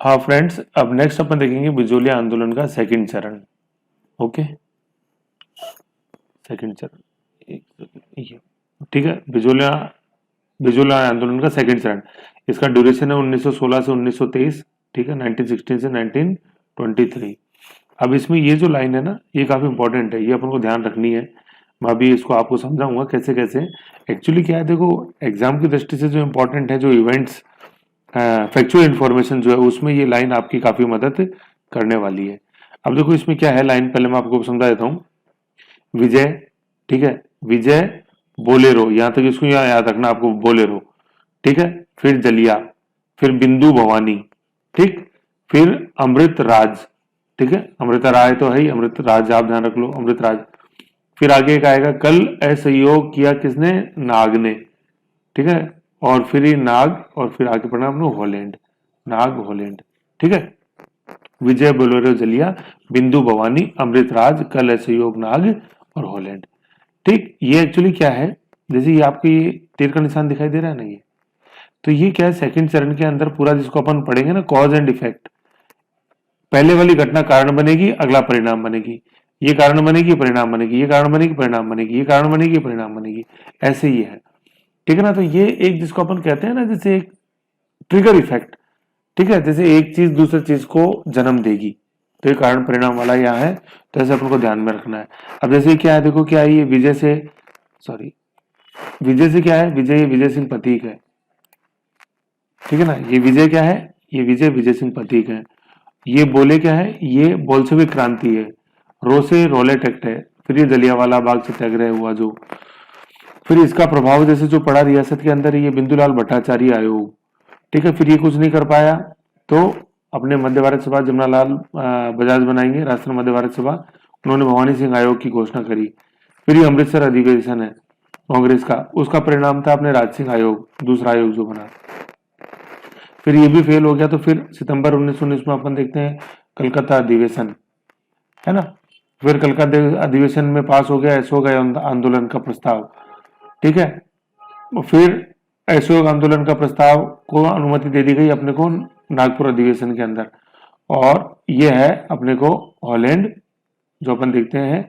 हाँ फ्रेंड्स, अब नेक्स्ट अपन देखेंगे बिजोलिया आंदोलन का सेकंड चरण। ओके, सेकंड चरण ये ठीक है। बिजोलिया बिजोलिया आंदोलन का सेकंड चरण, इसका ड्यूरेशन है 1916 से 1923। ठीक है, 1916 से 1923। अब इसमें ये जो लाइन है ना, ये काफी इंपॉर्टेंट है, ये अपन को ध्यान रखनी है। मैं अभी इसको आपको समझाऊंगा कैसे कैसे। एक्चुअली क्या है, देखो एग्जाम की दृष्टि से जो इंपॉर्टेंट है, जो इवेंट्स फैक्चुअल इंफॉर्मेशन जो है, उसमें ये लाइन आपकी काफी मदद करने वाली है। अब देखो इसमें क्या है लाइन, पहले मैं आपको समझा देता हूँ। विजय, ठीक है, विजय बोलेरो, यहां तक इसको यहाँ याद रखना आपको, बोलेरो। ठीक है, फिर जलिया, फिर बिंदु भवानी, ठीक, फिर अमृत राज। ठीक है, अमृता राय तो है ही, अमृत राज आप ध्यान रख लो, अमृत राज। फिर आगे एक आएगा, कल असहयोग किया किसने, नाग ने। ठीक है, और फिर ये नाग, और फिर आगे पढ़ना हम लोग हॉलैंड, नाग हॉलैंड। ठीक है, विजय बोलेरो जलिया, बिंदु भवानी, अमृत राज, कल असहयोग नाग और हॉलैंड। ठीक, ये एक्चुअली क्या है, जैसे ये आपको ये तीर का निशान दिखाई दे रहा है ना, ये तो ये क्या है, सेकंड चरण के अंदर पूरा जिसको अपन पढ़ेंगे ना, कॉज एंड इफेक्ट। पहले वाली घटना कारण बनेगी, अगला परिणाम बनेगी, ये कारण बनेगी परिणाम बनेगी, ये कारण बनेगी परिणाम बनेगी, ये कारण बनेगी परिणाम बनेगी, ऐसे ही है। ठीक है ना, तो ये एक जिसको अपन कहते हैं ना, जैसे एक ट्रिगर इफेक्ट। ठीक है, जैसे एक चीज दूसरी चीज को जन्म देगी, तो ये कारण परिणाम वाला यहाँ है, तो ऐसे अपन को ध्यान में रखना है। अब जैसे क्या है, देखो क्या है, ये विजय से, सॉरी, विजय से क्या है, विजय, ये विजय सिंह प्रतीक है। ठीक है ना, ये विजय क्या है, ये विजय विजय सिंह प्रतीक है। ये बोले क्या है, ये बोल्शेविक क्रांति है। रो से रोलेट एक्ट है। फिर ये जलियांवाला बाग सत्याग्रह हुआ जो, फिर इसका प्रभाव जैसे जो पड़ा रियासत के अंदर, ये बिंदुलाल भट्टाचार्य आयोग। ठीक है, फिर ये कुछ नहीं कर पाया, तो अपने मध्य भारत सभा जमनालाल बजाज बनाएंगे, राष्ट्रीय मध्य भारत सभा, उन्होंने भवानी सिंह आयोग की घोषणा करी। फिर ये अमृतसर अधिवेशन है कांग्रेस का, उसका परिणाम था अपने राज सिंह आयोग, दूसरा आयोग जो बना। फिर ये भी फेल हो गया, तो फिर सितंबर 1919 में अपन देखते हैं कलकत्ता अधिवेशन, है ना। फिर कलकत्ता अधिवेशन में पास हो गया असहयोग आंदोलन का प्रस्ताव। ठीक है, फिर असहयोग आंदोलन का प्रस्ताव को अनुमति दे दी गई अपने को नागपुर अधिवेशन के अंदर, और ये है अपने को हॉलैंड, जो अपन देखते हैं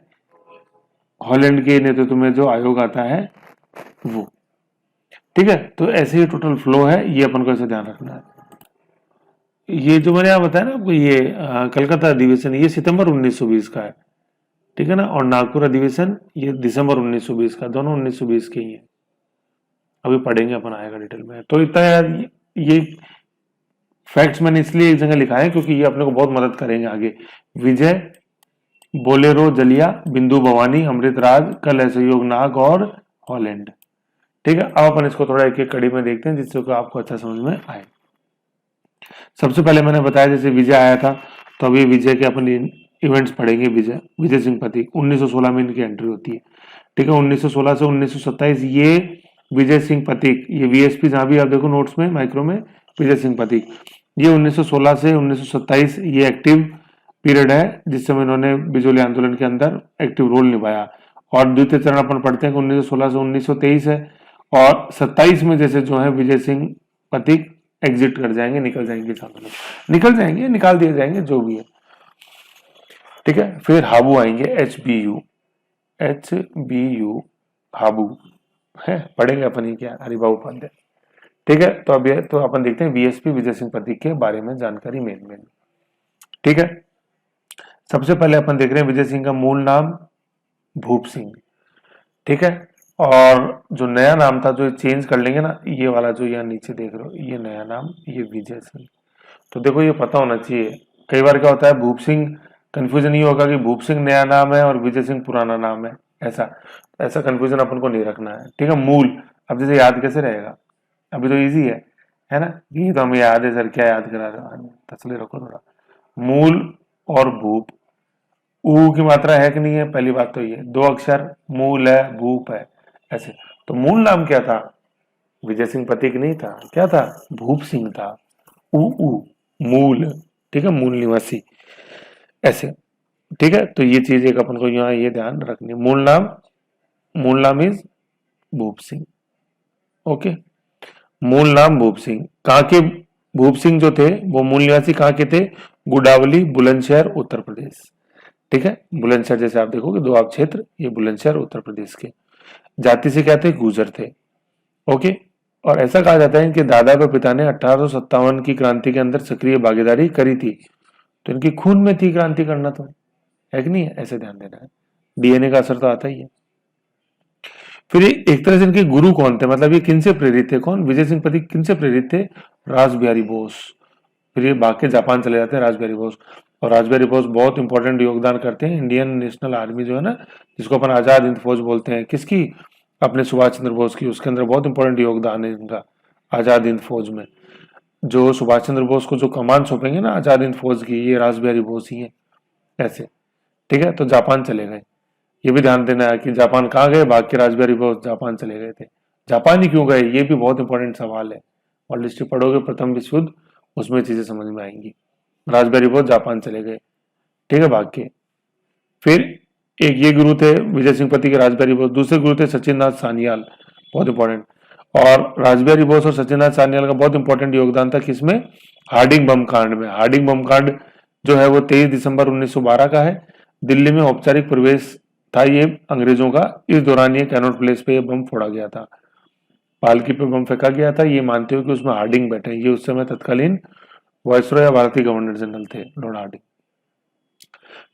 हॉलैंड के नेतृत्व में जो आयोग आता है वो। ठीक है, तो ऐसे ही टोटल फ्लो है, ये अपन को ऐसे ध्यान रखना है। ये जो मैंने यहाँ बताया ना आपको, ये कलकत्ता अधिवेशन ये सितंबर 1920 का है। ठीक है ना, और नागपुर अधिवेशन ये दिसंबर 1920 का, दोनों 1920 के ही है। अभी पढ़ेंगे अपन, आएगा डिटेल में। तो इतना यार, ये फैक्ट्स मैंने इसलिए एक जगह लिखा है क्योंकि ये अपने को बहुत मदद करेंगे आगे। विजय बोलेरो जलिया, बिंदु भवानी, अमृत राज, कल असहयोग नाग और हॉलैंड। ठीक है, अब अपन इसको थोड़ा एक एक कड़ी में देखते हैं जिससे कि आपको अच्छा समझ में आए। सबसे पहले मैंने बताया जैसे विजय आया था, तो अभी विजय के अपन इवेंट्स पढ़ेंगे। विजय, विजय सिंह प्रतीक 1916 में इनकी एंट्री होती है। ठीक है, 1916 से 1927 ये विजय सिंह प्रतीक, ये वीएसपी जहां भी आप देखो नोट्स में माइक्रो में, विजय सिंह प्रतीक, ये 1916 से 1927 ये एक्टिव पीरियड है जिस समय इन्होंने बिजोली आंदोलन के अंदर एक्टिव रोल निभाया। और द्वितीय चरण अपन पढ़ते हैं कि 1916 से 1923 है, और 27 में जैसे जो है विजय सिंह प्रतीक एग्जिट कर जाएंगे, निकल जाएंगे, निकल जाएंगे, निकाल दिए जाएंगे, जो भी है। ठीक है, फिर हाबू आएंगे, एच बी यू हाबू है, पढ़ेंगे अपन ही क्या, हरिभाऊ उपाध्याय। ठीक है, तो अब ये तो अपन देखते हैं बीएसपी विजय सिंह प्रतीक के बारे में जानकारी मेन। ठीक है, सबसे पहले अपन देख रहे हैं विजय सिंह का मूल नाम भूप सिंह। ठीक है, और जो नया नाम था जो चेंज कर लेंगे ना, ये वाला जो यहाँ नीचे देख रहे हो, ये नया नाम, ये विजय सिंह। तो देखो ये पता होना चाहिए, कई बार क्या होता है भूप सिंह, कंफ्यूजन ये होगा कि भूप सिंह नया नाम है और विजय सिंह पुराना नाम है, ऐसा ऐसा कंफ्यूजन अपन को नहीं रखना है। ठीक है, मूल, अब जैसे याद कैसे रहेगा, अभी तो इजी है ना, ये तो हमें याद है सर, क्या याद करा रहे हो, तसली रखो थोड़ा। मूल और भूप, ऊ की मात्रा है कि नहीं है, पहली बात तो ये, दो अक्षर, मूल है भूप है, ऐसे। तो मूल नाम क्या था, विजय सिंह प्रतीक नहीं था, क्या था, भूप सिंह था। ऊ मूल, ठीक है, मूल निवासी, ऐसे। ठीक है, तो ये चीज एक अपन को यहाँ ये ध्यान रखनी, मूल नाम इज भूप सिंह। ओके, मूल नाम भूप सिंह, कहाँ के भूप सिंह जो थे वो मूल निवासी कहाँ के थे, गुडावली, बुलंदशहर, उत्तर प्रदेश। ठीक है, बुलंदशहर जैसे आप देखोगे दोआब क्षेत्र, ये बुलंदशहर उत्तर प्रदेश के। जाति से क्या थे, गुर्जर थे। ओके, और ऐसा कहा जाता है कि दादा के पिता ने 1857 की क्रांति के अंदर सक्रिय भागीदारी करी थी, तो इनकी खून में थी क्रांति करना, तो है कि नहीं है, ऐसे ध्यान देना है, डीएनए का असर तो आता ही है। फिर एक तरह से इनके गुरु कौन थे, मतलब ये किन से प्रेरित थे, कौन, विजय सिंह पथिक किन से प्रेरित थे, रास बिहारी बोस। फिर ये भाग के जापान चले जाते हैं रास बिहारी बोस, और रास बिहारी बोस बहुत इंपॉर्टेंट योगदान करते हैं इंडियन नेशनल आर्मी जो है ना, जिसको अपन आजाद हिंद फौज बोलते हैं, किसकी, अपने सुभाष चंद्र बोस की, उसके अंदर बहुत इंपॉर्टेंट योगदान है इनका आजाद हिंद फौज में। जो सुभाष चंद्र बोस को जो कमान सौंपेंगे ना आजाद हिंद फौज की, ये रास बिहारी बोस ही है, ऐसे। ठीक है, तो जापान चले गए, ये भी ध्यान देना है कि जापान कहाँ गए, भाग के रास बिहारी बोस जापान चले गए थे। जापान ही क्यों गए, ये भी बहुत इंपॉर्टेंट सवाल है, वर्ल्ड हिस्ट्री पढ़ोगे प्रथम विश्व युद्ध, उसमें चीजें समझ में आएंगी। रास बिहारी बोस जापान चले गए, ठीक है, भाग के। फिर एक ये गुरु थे विजय सिंह पति के, रास बिहारी बोस। दूसरे गुरु थे सचिन नाथ सान्याल, बहुत इंपॉर्टेंट। और रास बिहारी बोस और सचिन नाथ सान्याल का बहुत इंपॉर्टेंट योगदान था किसमें, हार्डिंग बम कांड में। हार्डिंग बम कांड जो है वो 23 दिसंबर 1912 का है, दिल्ली में औपचारिक प्रवेश था ये अंग्रेजों का, इस दौरान ये कैनॉट प्लेस पे ये बम फोड़ा गया था, पालकी पे बम फेंका गया था, ये मानते हो कि उसमें हार्डिंग बैठे, ये उस समय तत्कालीन वायसरॉय या भारतीय गवर्नर जनरल थे, लॉर्ड हार्डिंग।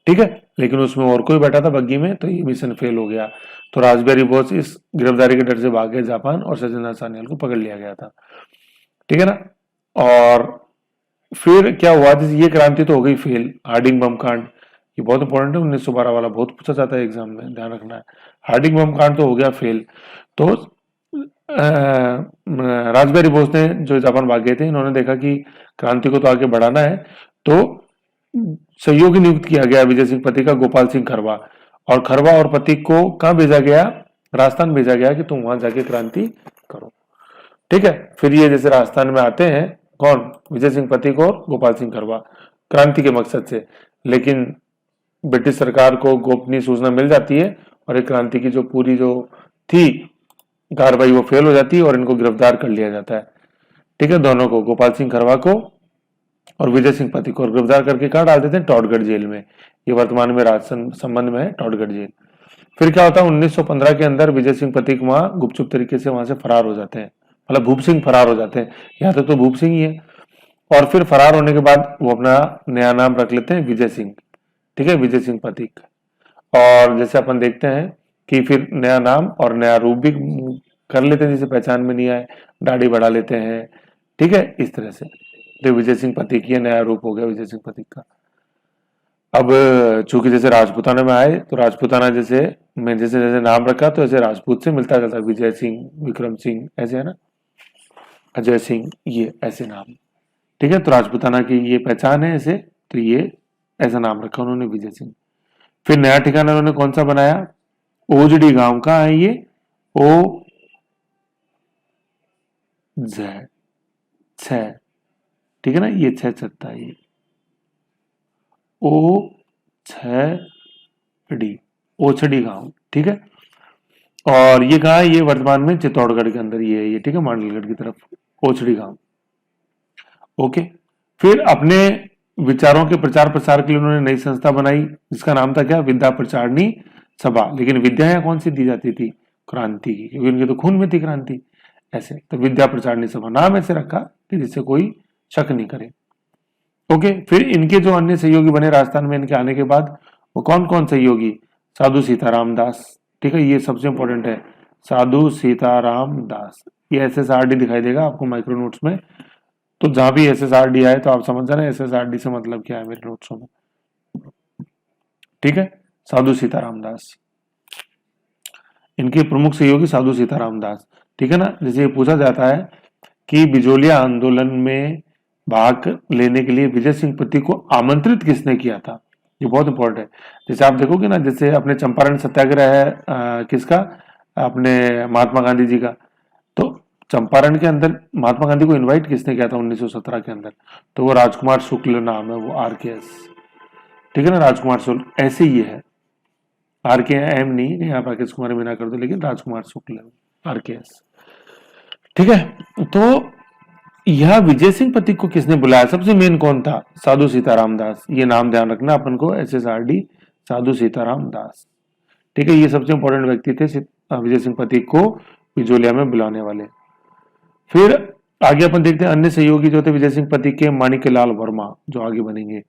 ठीक है, लेकिन उसमें और कोई बैठा था बग्गी में, तो ये मिशन फेल हो गया, तो रास बिहारी बोस इस गिरफ्तारी के डर से भाग गए जापान, और सचिन नाथ सान्याल को पकड़ लिया गया था। ठीक है ना, और फिर क्या हुआ, ये क्रांति तो हो गई फेल, हार्डिंग बम कांड, ये बहुत इंपॉर्टेंट है, 1912 वाला बहुत पूछा जाता है एग्जाम में, ध्यान रखना है। हार्डिंग बम कांड तो हो गया फेल, तो रास बिहारी बोस ने, जो जापान भाग गए थे, इन्होंने देखा कि क्रांति को तो आगे बढ़ाना है, तो सहयोगी नियुक्त किया गया विजय सिंह पति का गोपाल सिंह खरवा, और खरवा और पति को कहाँ भेजा गया, राजस्थान भेजा गया कि तुम वहां जाके क्रांति करो। ठीक है, फिर ये जैसे राजस्थान में आते हैं, कौन, विजय सिंह पथिक और गोपाल सिंह खरवा, क्रांति के मकसद से, लेकिन ब्रिटिश सरकार को गोपनीय सूचना मिल जाती है, और एक क्रांति की जो पूरी जो थी कार्रवाई वो फेल हो जाती है, और इनको गिरफ्तार कर लिया जाता है। ठीक है, दोनों को, गोपाल सिंह खरवा को और विजय सिंह पथिक को, गिरफ्तार करके कहाँ डाल देते हैं, टॉडगढ़ जेल में, ये वर्तमान में राजस्थान संबंध में है टॉडगढ़ जेल। फिर क्या होता है, 1915 के अंदर विजय सिंह पथिक वहां गुपचुप तरीके से वहां से फरार हो जाते हैं, मतलब भूप सिंह फरार हो जाते हैं, यहाँ तक तो भूप सिंह ही है। और फिर फरार होने के बाद वो अपना नया नाम रख लेते हैं विजय सिंह, ठीक है, विजय सिंह पथिक। और जैसे अपन देखते हैं कि फिर नया नाम और नया रूप भी कर लेते हैं, जैसे पहचान में नहीं आए दाढ़ी बढ़ा लेते हैं, ठीक है, इस तरह से। तो विजय सिंह पथिक ये नया रूप हो गया विजय सिंह पथिक का। अब चूंकि जैसे राजपूताना में आए, तो राजपूताना जैसे में जैसे जैसे नाम रखा, तो ऐसे राजपूत से मिलता जुलता, विजय सिंह, विक्रम सिंह, ऐसे है ना, अजय सिंह, ये ऐसे नाम। ठीक है, तो राजपूताना की ये पहचान है ऐसे, तो ये ऐसा नाम रखा उन्होंने विजय सिंह। फिर नया ठिकाना उन्होंने कौन सा बनाया, ओजड़ी गांव का है ये, ओ जेड छ, ठीक है ना, ये छह चत्ता, ये ओ छड़ी, ओछड़ी गांव। ठीक है, और ये कहा है, ये वर्तमान में चित्तौड़गढ़ के अंदर ये है, ये ठीक है, मांडलगढ़ की तरफ, ओछड़ी गांव। ओके, फिर अपने विचारों के प्रचार प्रसार के लिए उन्होंने नई संस्था बनाई, जिसका नाम था क्या, विद्या प्रचारणी सभा। लेकिन विद्या यहाँ कौन सी दी जाती थी, क्रांति की, क्योंकि उनके तो खून में थी क्रांति, ऐसे। तो विद्या प्रचारणी सभा नाम ऐसे रखा कि जिससे कोई शक नहीं करे। ओके, फिर इनके जो अन्य सहयोगी बने राजस्थान में इनके आने के बाद, वो कौन कौन सहयोगी, साधु सीताराम दास, ठीक है, ये सबसे इंपॉर्टेंट है, साधु सीताराम दास। ये एसएसआरडी दिखाई देगा आपको माइक्रो नोट्स में, तो जहां भी एसएसआरडी आए तो आप समझ जाना एसएसआरडी से मतलब क्या है मेरे नोट्सों में। ठीक है, साधु सीताराम दास, इनके प्रमुख सहयोगी साधु सीताराम दास। ठीक है ना, जैसे ये पूछा जाता है कि बिजोलिया आंदोलन में भाग लेने के लिए विजय सिंह पति को आमंत्रित किसने किया था, ये बहुत इंपॉर्टेंट है। जैसे आप देखोगे ना, जैसे अपने चंपारण सत्याग्रह है किसका, अपने महात्मा गांधी जी का, तो चंपारण के अंदर महात्मा गांधी को इनवाइट किसने किया था 1917 के अंदर, तो वो राजकुमार शुक्ल नाम है, वो आरकेएस। ठीक है ना, राजकुमार शुक्ल, ऐसे ही है, आर के एम नहीं, यहाँ राकेश कुमार मीना कर दो, लेकिन राजकुमार शुक्ल आरकेएस। ठीक है, तो यह विजय सिंह पथिक को किसने बुलाया? सबसे मेन कौन था? साधु सीताराम दास। ये नाम ध्यान रखना अपन को, SSRD, साधु सीताराम दास। ठीक है, ये सबसे इंपॉर्टेंट व्यक्ति थे विजय सिंह पथिक को बिजोलिया में बुलाने वाले। फिर आगे अपन देखते हैं अन्य सहयोगी जो थे विजय सिंह पथिक के, माणिक्यलाल वर्मा, जो आगे बनेंगे,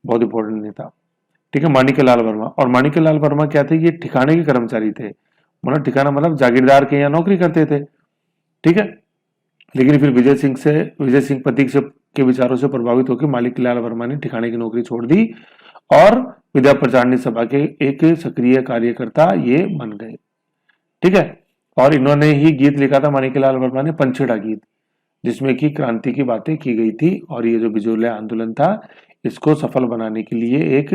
बहुत इंपॉर्टेंट नेता। ठीक है, माणिक्यलाल वर्मा। और माणिक्यलाल वर्मा क्या थे? ये ठिकाने के कर्मचारी थे, मतलब ठिकाना मतलब जागीरदार के यहाँ नौकरी करते थे। ठीक है, लेकिन फिर विजय सिंह पथिक से के विचारों से प्रभावित होकर माणिक्यलाल वर्मा ने ठिकाने की नौकरी छोड़ दी और विद्या प्रचारणी सभा के एक सक्रिय कार्यकर्ता ये बन गए। ठीक है, और इन्होंने ही गीत लिखा था, माणिक्यलाल वर्मा ने, पंचेड़ा गीत, जिसमें की क्रांति की बातें की गई थी और ये जो बिजोलिया आंदोलन था इसको सफल बनाने के लिए एक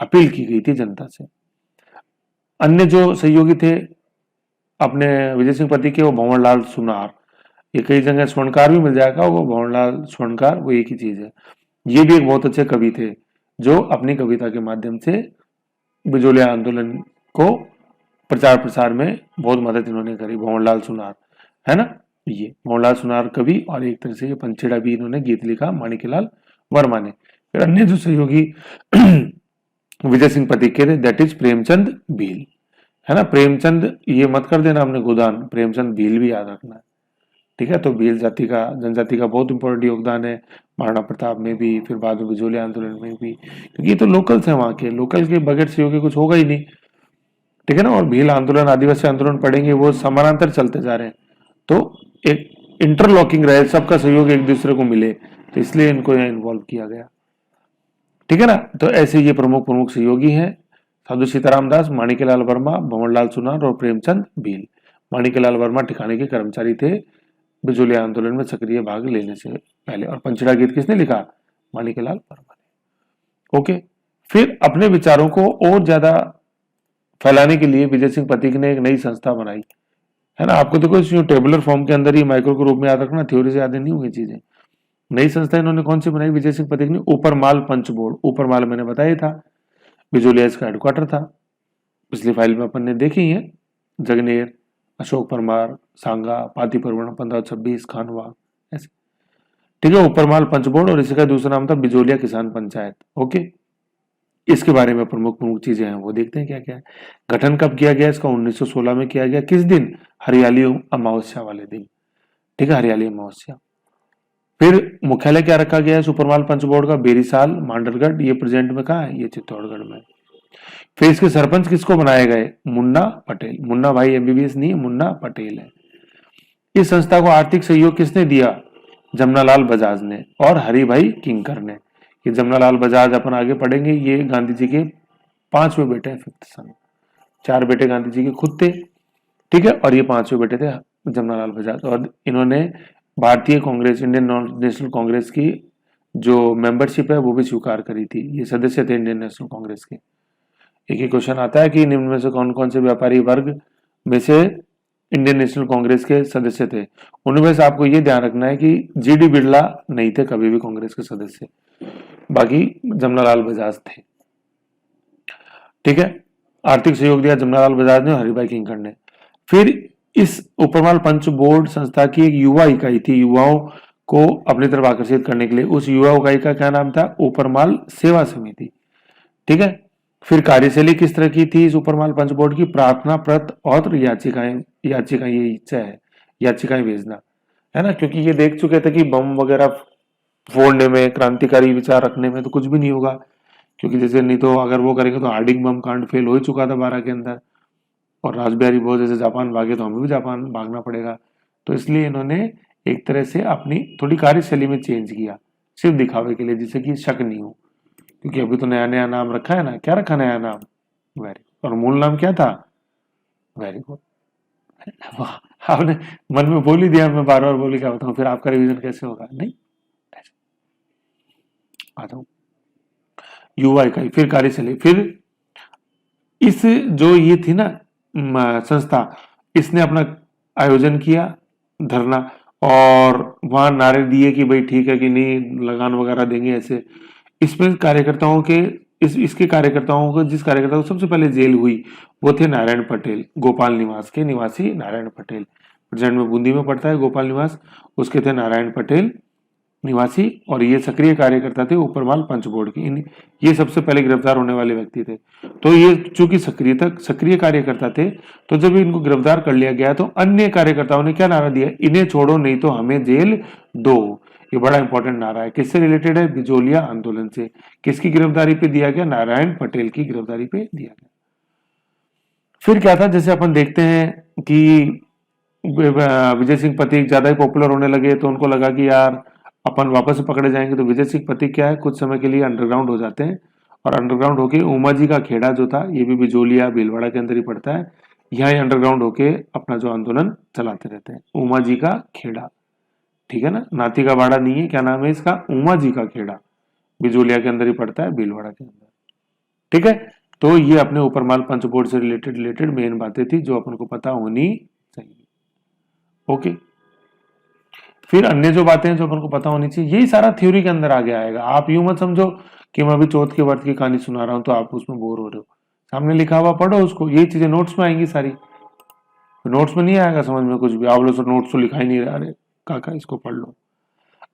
अपील की गई थी जनता से। अन्य जो सहयोगी थे अपने विजय सिंह पथिक के, वो भंवरलाल सुनार, ये कई जगह स्वर्णकार भी मिल जाएगा, वो भंवरलाल स्वर्णकार वो एक ही चीज है। ये भी एक बहुत अच्छे कवि थे जो अपनी कविता के माध्यम से बिजोलिया आंदोलन को प्रचार प्रसार में बहुत मदद इन्होंने करी, भंवरलाल सुनार, है ना। ये भंवरलाल सुनार कवि और एक तरह से ये पंचेड़ा भी इन्होंने गीत लिखा माणिक्यलाल वर्मा ने। फिर अन्य जो सहयोगी विजय सिंह पथिक के थे, दैट इज प्रेमचंद भील, है ना। प्रेमचंद ये मत कर देना आपने गोदान, प्रेमचंद भील भी याद रखना है। ठीक है, तो भील जाति का, जनजाति का बहुत इंपॉर्टेंट योगदान है महाराणा प्रताप में भी, फिर बाद में बिजोलिया आंदोलन में भी, क्योंकि ये तो लोकल्स है वहां के, लोकल के बगैर सहयोगी कुछ होगा ही नहीं। ठीक है ना। और भील आंदोलन, आदिवासी आंदोलन पढ़ेंगे, वो समानांतर चलते जा रहे हैं, तो एक इंटरलॉकिंग रहे, सबका सहयोग एक दूसरे को मिले, तो इसलिए इनको यहाँ इन्वॉल्व किया गया। ठीक है ना। तो ऐसे ये प्रमुख प्रमुख सहयोगी हैं, साधु सीताराम दास, माणिक्यलाल वर्मा, भंवरलाल सुनार और प्रेमचंद भील। माणिक्यलाल वर्मा ठिकाने के कर्मचारी थे बिजोलिया आंदोलन में सक्रिय भाग लेने से पहले। और पंचेड़ा गीत किसने लिखा? माणिक्यलाल वर्मा ने। ओके, फिर अपने विचारों को और ज्यादा फैलाने के लिए विजय सिंह पथिक ने एक नई संस्था बनाई, है ना। आपको देखो इस टेबुलर फॉर्म के अंदर ही माइक्रो के रूप में याद रखना, थ्योरी से याद नहीं होगी चीजें। नई संस्था इन्होंने कौन सी बनाई विजय सिंह पथिक ने? ऊपरमाल पंच बोर्ड। ऊपरमाल मैंने बताया था, बिजोलिया इसका हेडक्वार्टर था, पिछली फाइल में अपन ने देखी है, जगनेर, अशोक परमार, सांगा, पाती परवण, 1526, खानवा, ऐसे। ठीक है, ऊपरमाल पंच बोर्ड, और इसका दूसरा नाम था बिजोलिया किसान पंचायत। ओके, इसके बारे में प्रमुख प्रमुख चीजें हैं वो देखते हैं क्या क्या है। गठन कब किया गया इसका? 1916 में किया गया। किस दिन? हरियाली अमावस्या वाले दिन। ठीक है, हरियाली अमावस्या। फिर मुख्यालय क्या रखा गया है सुपरमाल पंच बोर्ड का? बेरीसाल, मांडरगढ़। ये प्रेजेंट में कहाँ है? ये चित्तौड़गढ़ में। फिर इसके सरपंच किसको बनाए गए? मुन्ना पटेल। मुन्ना भाई MBBS नहीं है, मुन्ना पटेल है। इस संस्था को आर्थिक सहयोग किसने दिया? जमनालाल बजाज ने और हरिभाई किंकर ने। ये जमनालाल बजाज अपन आगे पढ़ेंगे, ये गांधी जी के 5वें बेटे हैं, 5th सन। 4 बेटे गांधी जी के खुद थे, ठीक है, और ये 5वें बेटे थे जमनालाल बजाज। और इन्होंने भारतीय कांग्रेस, इंडियन नेशनल कांग्रेस की जो मेंबरशिप है वो भी स्वीकार करी थी। ये सदस्य थे इंडियन नेशनल कांग्रेस के। एक ही क्वेश्चन आता है कि निम्न में से कौन कौन से व्यापारी वर्ग में से इंडियन नेशनल कांग्रेस के सदस्य थे? उनमें से आपको ये ध्यान रखना है कि GD बिरला नहीं थे कभी भी कांग्रेस के सदस्य, बाकी जमनालाल बजाज थे। ठीक है, आर्थिक सहयोग दिया जमनालाल बजाज ने और हरिभाई किंकर ने। फिर इस ऊपरमाल पंच बोर्ड संस्था की एक युवा इकाई थी, युवाओं को अपनी तरफ आकर्षित करने के लिए। उस युवा इकाई का क्या नाम था? ऊपरमाल सेवा समिति। ठीक है, फिर कार्यशैली किस तरह की थी इस ऊपरमाल पंच बोर्ड की? प्रार्थना पत्र और याचिकाएं ये इच्छा है, याचिकाएं भेजना, है ना। क्योंकि ये देख चुके थे कि बम वगैरह फोड़ने में, क्रांतिकारी विचार रखने में तो कुछ भी नहीं होगा, क्योंकि जैसे नहीं तो अगर वो करेंगे तो हार्डिंग बम कांड फेल हो ही चुका था 12 के अंदर, और रासबिहारी बोस जैसे जापान भागे तो हमें भी जापान भागना पड़ेगा। तो इसलिए इन्होंने एक तरह से अपनी थोड़ी कार्यशैली में चेंज किया, सिर्फ दिखावे के लिए, जिससे कि शक नहीं हो। क्योंकि अभी तो नया नया नाम रखा है ना, क्या रखा नया नाम? वेरी, और मूल नाम क्या था? Very good. आपने मन में बोल ही दिया, मैं बार बार बोली क्या बताऊं, फिर आपका रिवीजन कैसे होगा? नहीं, आ जाओ। युवा इकाई, फिर कार्यशैली, फिर इस जो ये थी ना संस्था, इसने अपना आयोजन किया धरना, और वहां नारे दिए कि भाई ठीक है कि नहीं, लगान वगैरह देंगे ऐसे। इसमें कार्यकर्ताओं के इसके कार्यकर्ताओं को, जिस कार्यकर्ता को सबसे पहले जेल हुई वो थे नारायण पटेल, गोपाल निवास के निवासी नारायण पटेल। प्रेजेंट में बूंदी में पड़ता है गोपाल निवास, उसके थे नारायण पटेल। निवासी और ये सक्रिय कार्यकर्ता थे ऊपरमाल पंच बोर्ड के। ये सबसे पहले गिरफ्तार होने वाले व्यक्ति थे। तो ये चूंकि सक्रिय कार्यकर्ता थे, तो जब इनको गिरफ्तार कर लिया गया तो अन्य कार्यकर्ताओं ने क्या नारा दिया, इन्हें छोड़ो नहीं तो हमें जेल दो। ये बड़ा इंपॉर्टेंट नारा है। किससे रिलेटेड है, बिजोलिया आंदोलन से। किसकी गिरफ्तारी पे दिया गया, नारायण पटेल की गिरफ्तारी पे दिया गया। फिर क्या था, जैसे अपन देखते हैं कि विजय सिंह पथिक ज्यादा ही पॉपुलर होने लगे, तो उनको लगा कि यार अपन वापस पकड़े जाएंगे। तो विजय सिंह पथिक क्या है, कुछ समय के लिए अंडरग्राउंड हो जाते हैं, और अंडरग्राउंड होके उमा जी का खेड़ा जो था, ये भी बिजोलिया भीलवाड़ा के अंदर ही पड़ता है, यहाँ ही अंडरग्राउंड होके अपना जो आंदोलन चलाते रहते हैं। उमा जी का खेड़ा, ठीक है ना, नाती का बाड़ा नहीं है, क्या नाम है इसका, उमा जी का खेड़ा, बिजोलिया के अंदर ही पड़ता है, भीलवाड़ा के अंदर, ठीक है। तो ये अपने ऊपरमाल पंच बोर्ड से रिलेटेड मेन बातें थी जो अपन को पता होनी चाहिए। ओके, फिर अन्य जो बातें हैं जो अपन को पता होनी चाहिए, यही सारा थ्योरी के अंदर आगे आएगा। आप यूं मत समझो कि मैं अभी चौथ के व्रत की कहानी सुना रहा हूं तो आप उसमें बोर हो रहे हो। सामने लिखा हुआ पढ़ो उसको, यही चीजें नोट्स में आएंगी सारी। नोट्स में नहीं आएगा समझ में कुछ भी, आप लोग नोट्स तो लिखा ही नहीं रहा, अरे काका इसको पढ़ लो।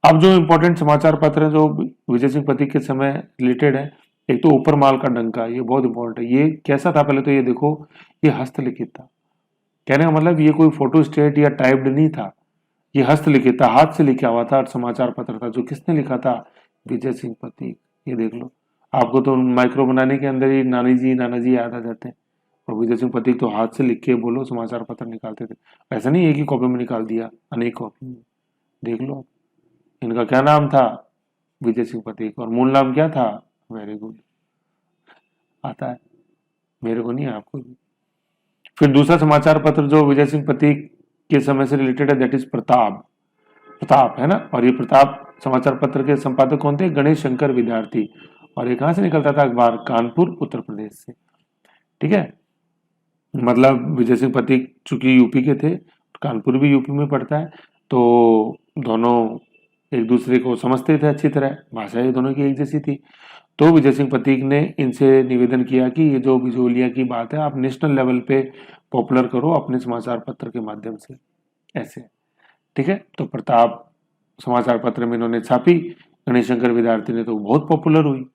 अब जो इंपॉर्टेंट समाचार पत्र है जो विजय सिंह पथिक के समय रिलेटेड है, एक तो ऊपर माल का डंका, ये बहुत इंपॉर्टेंट है। ये कैसा था, पहले तो ये देखो, ये हस्तलिखित था। कहने का मतलब ये कोई फोटो स्टेट या टाइप्ड नहीं था, ये हस्तलिखित था, हाथ से लिखा हुआ था समाचार पत्र था। जो किसने लिखा था, विजय सिंह पथिक। ये देख लो, आपको तो माइक्रो बनाने के अंदर ही नानी जी नाना जी याद आ जाते हैं, और विजय सिंह पथिक तो हाथ से लिख के बोलो समाचार पत्र निकालते थे। ऐसा नहीं एक ही कॉपी में निकाल दिया, अनेक कॉपी में। देख लो इनका क्या नाम था, विजय सिंह पथिक, और मूल नाम क्या था, वेरी गुड, आता है, मेरे को नहीं है, आपको भी। फिर दूसरा समाचार पत्र जो विजय सिंह पथिक के समय से रिलेटेड है, दैट इज प्रताप। प्रताप है ना, और ये प्रताप समाचार पत्र के संपादक कौन थे, गणेश शंकर विद्यार्थी। और ये कहां से निकलता था अखबार, कानपुर उत्तर प्रदेश से, ठीक है। मतलब विजय सिंह पथिक चूंकि यूपी के थे, कानपुर भी यूपी में पड़ता है, तो दोनों एक दूसरे को समझते थे अच्छी तरह, भाषा ये दोनों की एक जैसी थी। तो विजय सिंह पथिक ने इनसे निवेदन किया कि ये जो बिजोलिया की बात है आप नेशनल लेवल पे पॉपुलर करो अपने समाचार पत्र के माध्यम से, ऐसे, ठीक है। तो प्रताप समाचार पत्र में इन्होंने छापी, गणेश शंकर विद्यार्थी ने, तो बहुत पॉपुलर हुई।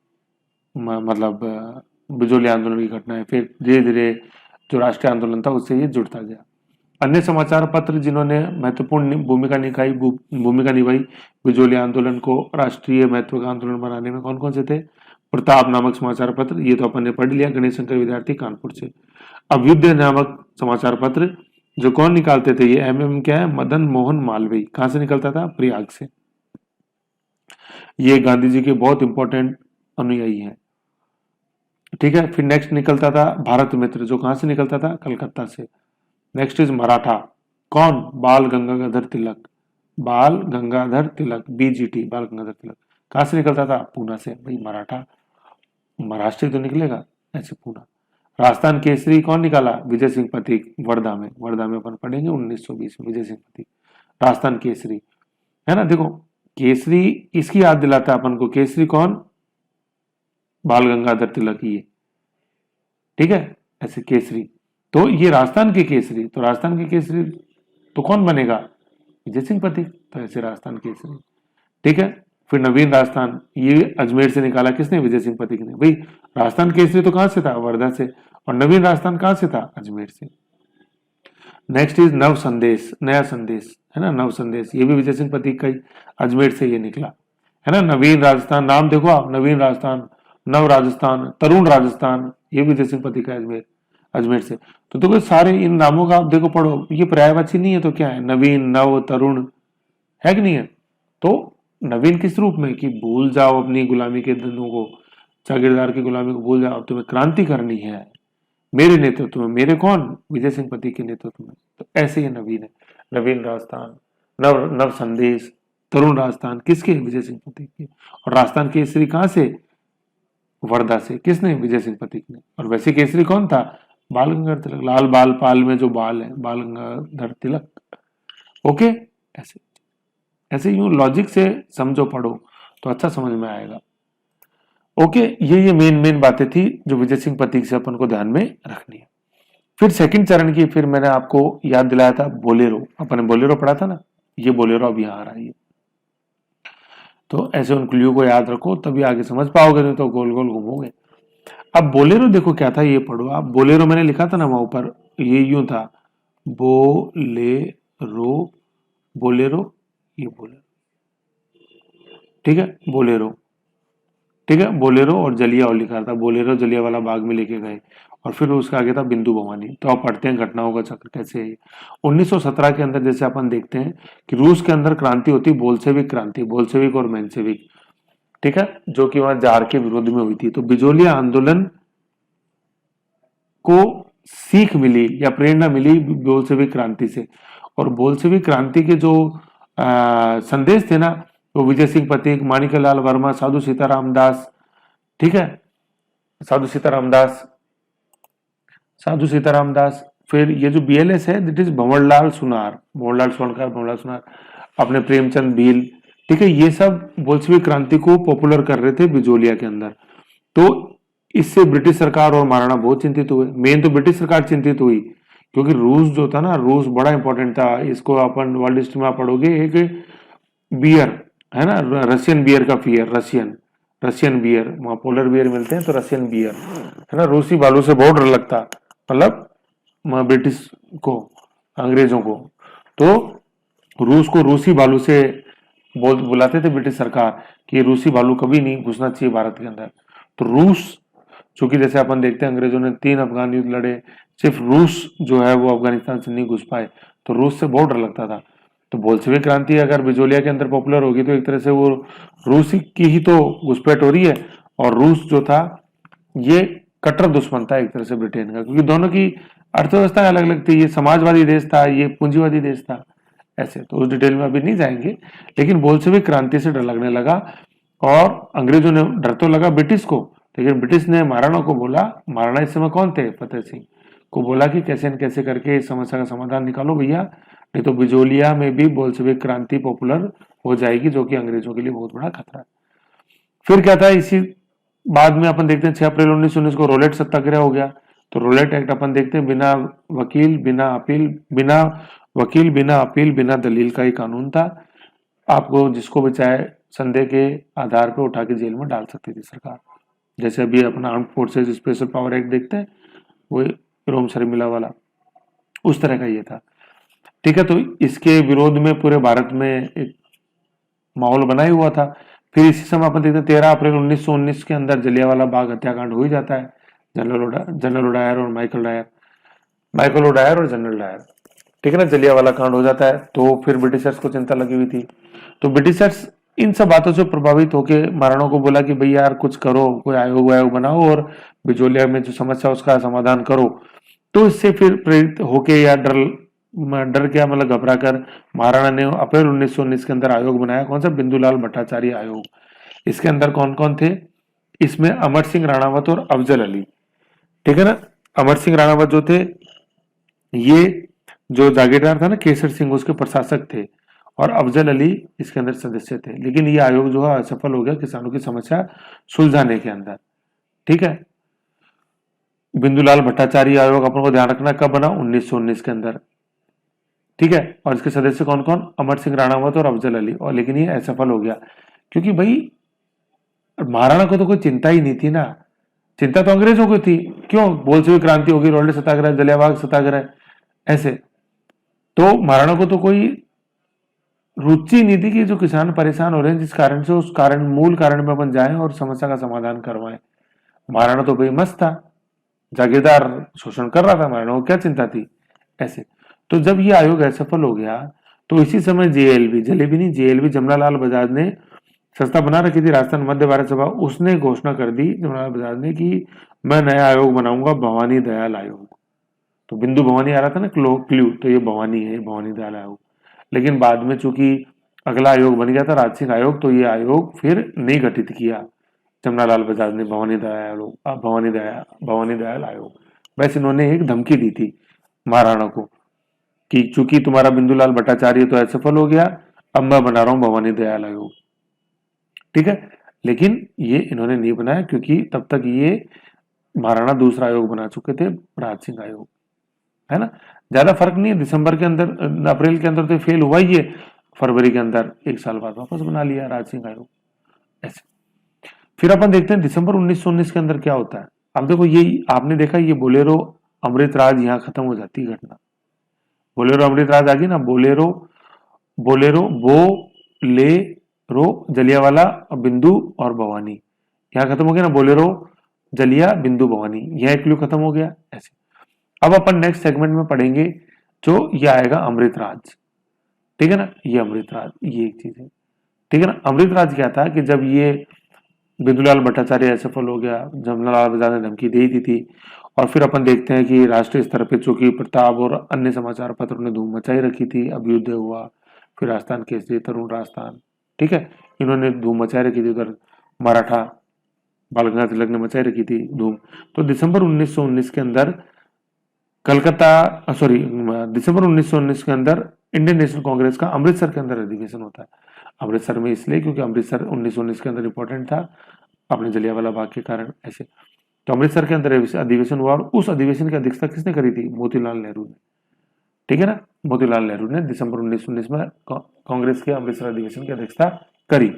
मतलब बिजोलिया आंदोलन की घटनाएं, फिर धीरे धीरे जो राष्ट्रीय आंदोलन था उससे ये जुड़ता गया। अन्य समाचार पत्र जिन्होंने महत्वपूर्ण भूमिका निभाई बिजोलिया आंदोलन को राष्ट्रीय महत्व का आंदोलन बनाने में, कौन कौन से थे, प्रताप नामक समाचार पत्र, ये तो अपन ने पढ़ लिया, गणेश शंकर विद्यार्थी कानपुर से। अभ्युदय नामक समाचार पत्र जो कौन निकालते थे, ये एमएम क्या है, मदन मोहन मालवीय। कहां से निकलता था, प्रयाग से। ये गांधी जी के बहुत इंपॉर्टेंट अनुयायी हैं, ठीक है। फिर नेक्स्ट निकलता था भारत मित्र, जो कहां से निकलता था, कलकत्ता से। नेक्स्ट इज मराठा, कौन, बाल गंगाधर तिलक, बाल गंगाधर तिलक, बीजीटी, बाल गंगाधर तिलक। कहां से निकलता था, पूना से। भाई मराठा महाराष्ट्र तो निकलेगा, ऐसे पूना। राजस्थान केसरी कौन निकाला, विजय सिंह पथिक, वर्धा में अपन पढ़ेंगे 1920 में, विजय सिंह पथिक, राजस्थान केसरी, है ना। देखो केसरी इसकी याद दिलाता है अपन को, केसरी कौन, बाल गंगाधर तिलक, ये, ठीक है, ऐसे केसरी। तो ये राजस्थान के केसरी, तो राजस्थान के केसरी तो कौन बनेगा, विजय सिंह पथिक, तो ऐसे राजस्थान केसरी, ठीक है। फिर नवीन राजस्थान, ये अजमेर से निकाला किसने, विजय सिंह पथिक ने। भाई राजस्थान केसरी तो कहां से था, वर्धा से, और नवीन राजस्थान कहां से था, अजमेर से। नेक्स्ट इज नव संदेश, नया संदेश, है ना, नव संदेश, ये भी विजय सिंह पथिक का ही, अजमेर से ये निकला, है ना। नवीन राजस्थान, नाम देखो आप, नवीन राजस्थान, नव राजस्थान, तरुण राजस्थान, ये भी विजय सिंह पथिक का अजमेर से। तो देखो सारे इन नामों का आप देखो पढ़ो, ये पर्यायवाची नहीं है तो क्या है, नवीन, नव, तरुण, है कि नहीं है। तो नवीन किस रूप में, कि भूल जाओ अपनी गुलामी के दिनों को, जागीरदार की गुलामी को भूल जाओ, तुम्हें क्रांति करनी है मेरे नेतृत्व में, मेरे कौन, विजय सिंह पथिक के नेतृत्व में। तो ऐसे ये नवीन है, नवीन राजस्थान, नव संदेश, तरुण राजस्थान, किसके, विजय सिंह पथिक के। और राजस्थान केसरी कहां से, वर्धा से, किसने, विजय सिंह पथिक ने। और वैसे केसरी कौन था, बाल गंगाधर तिलक, लाल बाल पाल में जो बाल है, बाल गंगाधर तिलक। ओके, ऐसे ऐसे यूं लॉजिक से समझो पढ़ो तो अच्छा समझ में आएगा। ओके, ये मेन बातें थी जो विजय सिंह पथिक से अपन को ध्यान में रखनी है। फिर सेकंड चरण की, फिर मैंने आपको याद दिलाया था बोलेरो, अपन ने बोलेरो पढ़ा था ना, ये बोलेरो अब यहां आ रहा है। तो ऐसे उन क्लू को याद रखो, तभी आगे समझ पाओगे, नहीं तो गोल गोल घूमोगे। अब बोलेरो देखो क्या था, ये पढ़ो आप। बोलेरो मैंने लिखा था ना वहां ऊपर, ये यूं था, बोलेरो, बोलेरो, ये बोलेरो, ठीक है, बोलेरो, ठीक है, बोलेरो और जलिया लिखा था, बोलेरो जलिया वाला बाग में लेके गए, और फिर उसका आगे था बिंदु भवानी। तो आप पढ़ते हैं घटनाओं का चक्र कैसे है। 1917 के अंदर जैसे अपन देखते हैं कि रूस के अंदर क्रांति होती, बोल्शेविक क्रांति, बोल्शेविक और मेंशेविक, ठीक है, जो कि वहां जार के विरोध में हुई थी। तो बिजोलिया आंदोलन को सीख मिली या प्रेरणा मिली बोल्शेविक क्रांति से, और बोल्शेविक क्रांति के जो संदेश थे ना, वो विजय सिंह पथिक, माणिक्यलाल वर्मा, साधु सीताराम दास, ठीक है, साधु सीताराम दास, साधु सीताराम दास, फिर ये जो बीएलएस है दिट इज भंवरलाल सुनार, भंवरलाल सोनकर, भंवरलाल सुनार, अपने प्रेमचंद भील, ठीक है, ये सब बोल्शेविक क्रांति को पॉपुलर कर रहे थे बिजोलिया के अंदर। तो इससे ब्रिटिश सरकार और महाराणा बहुत चिंतित हुए। मेन तो ब्रिटिश सरकार चिंतित हुई, क्योंकि रूस जो था ना, रूस बड़ा इंपॉर्टेंट था। इसको अपन वर्ल्ड हिस्ट्री में आप पढ़ोगे, एक बियर है ना, रशियन बियर का फियर, रशियन, रशियन बियर, वहां पोलर बियर मिलते हैं, तो रशियन बियर है ना, रूसी भालू से बहुत डर लगता, मतलब ब्रिटिश को, अंग्रेजों को। तो रूस को रूसी भालू से बुलाते थे ब्रिटिश सरकार कि रूसी भालू कभी नहीं घुसना चाहिए भारत के अंदर। तो रूस, चूंकि जैसे अपन देखते हैं अंग्रेजों ने 3 अफगान युद्ध लड़े, सिर्फ रूस जो है वो अफगानिस्तान से नहीं घुस पाए, तो रूस से बहुत डर लगता था। तो बोल्शेविक क्रांति अगर बिजोलिया के अंदर पॉपुलर होगी, तो एक तरह से वो रूस की ही तो घुसपैठ हो रही है। और रूस जो था ये कट्टर दुश्मन था एक तरह से ब्रिटेन का, क्योंकि दोनों की अर्थव्यवस्था अलग अलग थी, ये समाजवादी देश था, ये पूंजीवादी देश था। ऐसे तो उस डिटेल में अभी नहीं जाएंगे, लेकिन बोल्शेविक क्रांति से डर लगने लगा, और अंग्रेजों ने, डर तो लगा ब्रिटिश को, लेकिन ब्रिटिश ने महाराणा को बोला, महाराणा इस समय कौन थे, फतेह सिंह को बोला कि कैसे न कैसे करके इस समस्या का समाधान निकालो भैया, नहीं तो बिजोलिया में भी बोल्शेविक क्रांति पॉपुलर हो जाएगी, जो कि अंग्रेजों के लिए बहुत बड़ा खतरा है। फिर क्या था, इसी बाद में अपन देखते हैं 6 अप्रैल 1919 को रोलेट सत्याग्रह हो गया। तो रोलेट एक्ट अपन देखते हैं, बिना वकील बिना अपील बिना दलील का ही कानून था। आपको जिसको भी चाहे संदेह के आधार पर उठा के जेल में डाल सकती थी सरकार। जैसे अभी अपना armed forces special power act देखते हैं, वो रोम शर्मिला वाला, उस तरह का ये था, ठीक है। तो इसके विरोध में पूरे भारत में एक माहौल बना ही हुआ था। फिर इसी समय अपन देखते हैं 13 अप्रैल 1919 के अंदर जलियांवाला बाग हत्याकांड हो ही जाता है। जनरल ओडायर और माइकल ओडायर और जनरल डायर, ठीक है ना, जलियांवाला कांड हो जाता है। तो फिर ब्रिटिशर्स को चिंता लगी हुई थी, तो ब्रिटिशर्स इन सब बातों से प्रभावित होकर महाराणा को बोला कि भाई यार कुछ करो, कोई आयोग बनाओ और बिजोलिया में जो समस्या उसका समाधान करो। तो इससे फिर प्रेरित होके या डर क्या मतलब घबरा कर महाराणा ने अप्रैल 1919 के अंदर आयोग बनाया। कौन सा, बिंदुलाल भट्टाचार्य आयोग। इसके अंदर कौन कौन थे, इसमें अमर सिंह राणावत और अफजल अली, ठीक है ना। अमर सिंह राणावत जो थे, ये जो जागीरदार था ना केसर सिंह, उसके प्रशासक थे, और अफजल अली इसके अंदर सदस्य थे। लेकिन ये आयोग जो है असफल हो गया किसानों की समस्या सुलझाने के अंदर, ठीक है। बिंदुलाल भट्टाचार्य आयोग अपन को ध्यान रखना कब बना, 1919 के अंदर, ठीक है। और इसके सदस्य कौन कौन, अमर सिंह राणावत और अफजल अली। और लेकिन ये असफल हो गया, क्योंकि भाई महाराणा को तो कोई चिंता ही नहीं थी ना, चिंता तो अंग्रेजों को थी। क्यों, बोल्शेविक क्रांति होगी, रोल्डे सत्याग्रह, जलियांवाला सत्याग्रह, ऐसे। तो महाराणा को तो कोई रुचि नहीं थी कि जो किसान परेशान हो रहे हैं, जिस कारण से, उस कारण, मूल कारण में अपन जाएं और समस्या का समाधान करवाएं। महाराणा तो भाई मस्त था, जागीरदार शोषण कर रहा था, महाराणा को क्या चिंता थी, ऐसे। तो जब ये आयोग असफल हो गया, तो इसी समय जेएलवी, जलेबी नहीं, जेएलवी, जमनालाल बजाज ने संस्था बना रखी थी, राजस्थान मध्य भारत सभा, उसने घोषणा कर दी जमनालाल बजाज ने कि मैं नया आयोग बनाऊंगा, भवानी दयाल आयोग। तो बिंदु भवानी आ रहा था ना क्लू, तो ये भवानी है, भवानी दयाल आयोग। लेकिन बाद में चूंकि अगला आयोग बन गया था राज सिंह आयोग, तो ये आयोग फिर नहीं गठित किया जमनालाल बजाज ने, भवानी दयाल आयोग। वैसे इन्होंने एक धमकी दी थी महाराणा को कि चूंकि तुम्हारा बिंदुलाल भट्टाचार्य तो असफल हो गया, अब मैं बना रहा हूं भवानी दयाल आयोग, ठीक है। लेकिन ये इन्होंने नहीं बनाया, क्योंकि तब तक ये महाराणा दूसरा आयोग बना चुके थे, राज सिंह आयोग, है ना। ज्यादा फर्क नहीं है, दिसंबर के अंदर, अप्रैल के अंदर तो फेल हुआ ही है, फरवरी के अंदर 1 साल बाद वापस बना लिया राज सिंह आयोग, ऐसे। फिर अपन देखते हैं दिसंबर 1919 के अंदर क्या होता है। अब देखो ये आपने देखा, ये बोलेरो अमृतराज यहाँ खत्म हो जाती है घटना। बोलेरो अमृतराज आ गई ना, बोलेरो बोलेरो बो ले रो जलियावाला बिंदु और भवानी, यहाँ खत्म हो गया ना, बोलेरो जलिया बिंदु भवानी, यह एक क्लू खत्म हो गया ऐसे। अब अपन नेक्स्ट सेगमेंट में पढ़ेंगे जो ये आएगा अमृतराज, ठीक है ना, ये अमृतराज, ये एक चीज है, ठीक है ना। अमृतराज क्या था कि जब ये बिंदुलाल भट्टाचार्य असफल हो गया, जमनालाल बजाज ने धमकी दे दी थी, और फिर अपन देखते हैं कि राष्ट्रीय स्तर पे चूंकि प्रताप और अन्य समाचार पत्रों ने धूम मचाई रखी थी, अब युद्ध हुआ, फिर राजस्थान केसरी, तरुण राजस्थान, ठीक है, इन्होंने धूम मचाई रखी थी, उधर मराठा बाल गंगाधर तिलक ने मचाई रखी थी धूम। तो दिसंबर 1919 के अंदर दिसंबर 1919 के अंदर इंडियन नेशनल कांग्रेस का अमृतसर के अंदर अधिवेशन होता है। अमृतसर में इसलिए क्योंकि अमृतसर 1919 के अंदर इंपॉर्टेंट था अपने जलियांवाला बाग के कारण ऐसे। तो अमृतसर के अंदर अधिवेशन हुआ, और उस अधिवेशन की अध्यक्षता किसने करी थी? मोतीलाल नेहरू ने, ठीक है ना, मोतीलाल नेहरू ने दिसंबर 1919 में कांग्रेस के अमृतसर अधिवेशन की अध्यक्षता करी,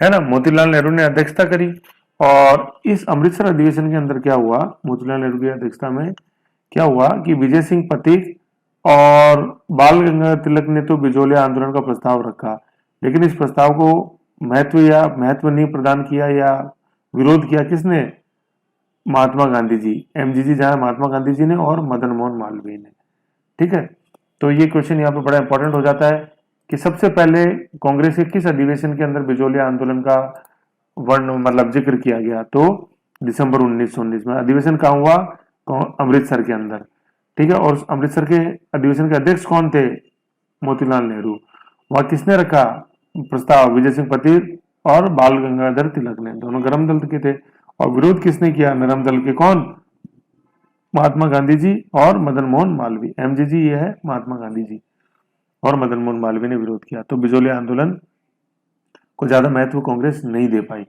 है ना, मोतीलाल नेहरू ने अध्यक्षता करी। और इस अमृतसर अधिवेशन के अंदर क्या हुआ, मोतीलाल नेहरू की अध्यक्षता में क्या हुआ कि विजय सिंह पथिक और बाल गंगाधर तिलक ने तो बिजोलिया आंदोलन का प्रस्ताव रखा, लेकिन इस प्रस्ताव को महत्व नहीं प्रदान किया या विरोध किया किसने? महात्मा गांधी जी, एमजीजी, जहां महात्मा गांधी जी ने और मदन मोहन मालवीय ने, ठीक है। तो ये क्वेश्चन यहाँ पे बड़ा इंपॉर्टेंट हो जाता है कि सबसे पहले कांग्रेस के किस अधिवेशन के अंदर बिजोलिया आंदोलन का वर्ण मतलब जिक्र किया गया? तो दिसंबर 1919 में। अधिवेशन कहाँ हुआ? अमृतसर के अंदर, ठीक है। और अमृतसर के अधिवेशन के अध्यक्ष कौन थे? मोतीलाल नेहरू। वहां किसने रखा प्रस्ताव? विजय सिंह पथिक और बाल गंगाधर तिलक ने, दोनों गरम दल के थे। और विरोध किसने किया? नरम दल के कौन? महात्मा गांधी जी और मदन मोहन मालवीय। एमजीजी ये है महात्मा गांधी जी, और मदन मोहन मालवीय ने विरोध किया। तो बिजोलिया आंदोलन को ज्यादा महत्व कांग्रेस नहीं दे पाई,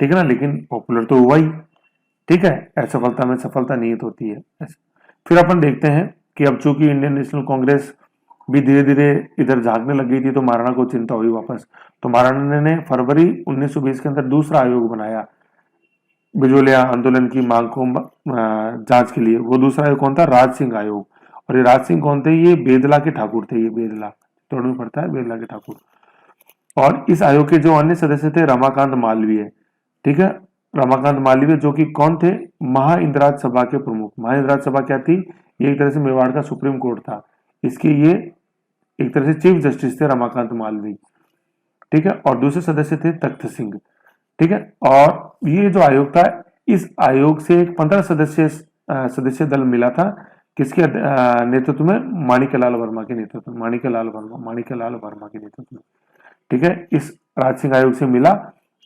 ठीक है ना, लेकिन पॉपुलर तो हुआ ही, ठीक है। असफलता में सफलता निहित होती है। फिर अपन देखते हैं कि अब चूंकि इंडियन नेशनल कांग्रेस भी धीरे धीरे इधर झांकने लग गई थी, तो महाराणा को चिंता हुई वापस। तो महाराणा ने फरवरी 1920 के अंदर दूसरा आयोग बनाया बिजोलिया आंदोलन की मांग को जांच के लिए। वो दूसरा आयोग कौन था? राज सिंह आयोग। और ये राज सिंह कौन थे? ये बेदला के ठाकुर थे, ये बेदला तोड़ में पड़ता है, बेदला के ठाकुर। और इस आयोग के जो अन्य सदस्य थे रमाकांत मालवीय, ठीक है, रमाकांत मालवीय जो कि कौन थे? महाइंद्राज सभा के प्रमुख। महाइंद्राज सभा क्या थी? ये एक तरह से मेवाड़ का सुप्रीम कोर्ट था, इसके ये एक तरह से चीफ जस्टिस थे रमाकांत मालवीय, ठीक है। और दूसरे सदस्य थे तख्त सिंह, ठीक है। और ये जो आयोग था, इस आयोग से एक 15 सदस्य दल मिला था, किसके नेतृत्व में? माणिक्यलाल वर्मा के नेतृत्व में, माणिक्यलाल वर्मा के नेतृत्व में, ठीक है। इस राज सिंह आयोग से मिला,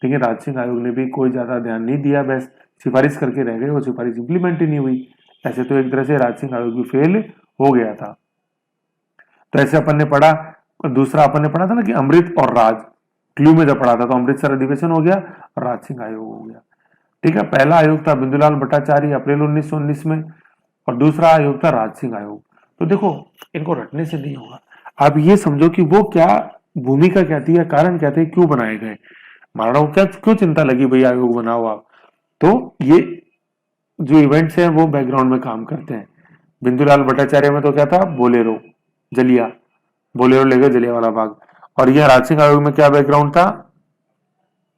लेकिन राज सिंह आयोग ने भी कोई ज्यादा ध्यान नहीं दिया, बस सिफारिश करके रह गए, वो सिफारिश इंप्लीमेंट ही नहीं हुई। ऐसे तो एक तरह से राज सिंह आयोग भी फेल हो गया था। तो ऐसे अपन ने पढ़ा। दूसरा अपन ने पढ़ा था ना कि अमृत और राज, क्लू में जब पढ़ा था, तो अमृतसर अधिवेशन हो गया, राज सिंह आयोग हो गया, ठीक है। पहला आयोग था बिंदुलाल भट्टाचार्य, अप्रैल 1919 में, और दूसरा आयोग था राज सिंह आयोग। तो देखो, इनको रटने से नहीं होगा, आप ये समझो कि वो क्या भूमिका क्या थी या कारण क्या थे, क्यों बनाए गए, महाराणा को क्या क्यों चिंता लगी भाई आयोग बनाओ आप। तो ये जो इवेंट्स हैं वो बैकग्राउंड में काम करते हैं। बिंदुलाल भट्टाचार्य में तो क्या था? बोलेरो बोलेरो ले गए जलियांवाला बाग। और यह राज सिंह आयोग में क्या बैकग्राउंड था?